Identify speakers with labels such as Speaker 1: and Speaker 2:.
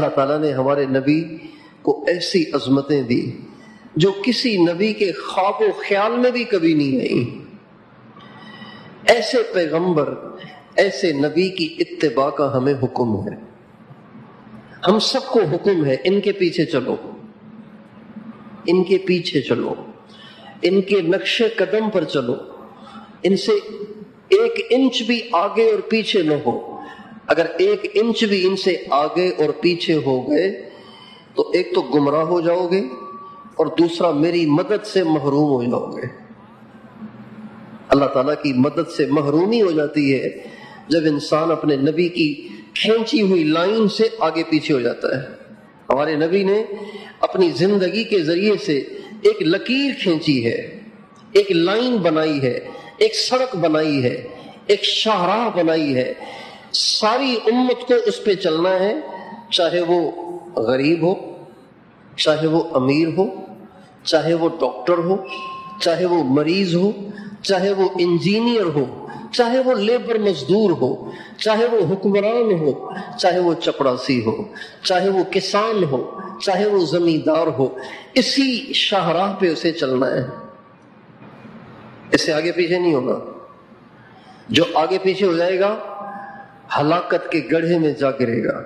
Speaker 1: اللہ تعالیٰ نے ہمارے نبی کو ایسی عظمتیں دی جو کسی نبی کے خواب و خیال میں بھی کبھی نہیں آئی. ایسے پیغمبر، ایسے نبی کی اتباع کا ہمیں حکم ہے. ہم سب کو حکم ہے ان کے پیچھے چلو، ان کے پیچھے چلو، ان کے نقش قدم پر چلو، ان سے 1 انچ بھی آگے اور پیچھے نہ ہو. اگر 1 انچ بھی ان سے آگے اور پیچھے ہو گئے تو ایک تو گمراہ ہو جاؤ گے اور دوسرا میری مدد سے محروم ہو جاؤ گے. اللہ تعالیٰ کی مدد سے محرومی ہو جاتی ہے جب انسان اپنے نبی کی کھینچی ہوئی لائن سے آگے پیچھے ہو جاتا ہے. ہمارے نبی نے اپنی زندگی کے ذریعے سے ایک لکیر کھینچی ہے، ایک لائن بنائی ہے، ایک سڑک بنائی ہے، ایک شاہراہ بنائی ہے. ساری امت کو اس پہ چلنا ہے، چاہے وہ غریب ہو، چاہے وہ امیر ہو، چاہے وہ ڈاکٹر ہو، چاہے وہ مریض ہو، چاہے وہ انجینئر ہو، چاہے وہ لیبر مزدور ہو، چاہے وہ حکمران ہو، چاہے وہ چپڑاسی ہو، چاہے وہ کسان ہو، چاہے وہ زمیندار ہو. اسی شاہراہ پہ اسے چلنا ہے، اس سے آگے پیچھے نہیں ہوگا. جو آگے پیچھے ہو جائے گا ہلاکت کے گڑھے میں جا گرے گا.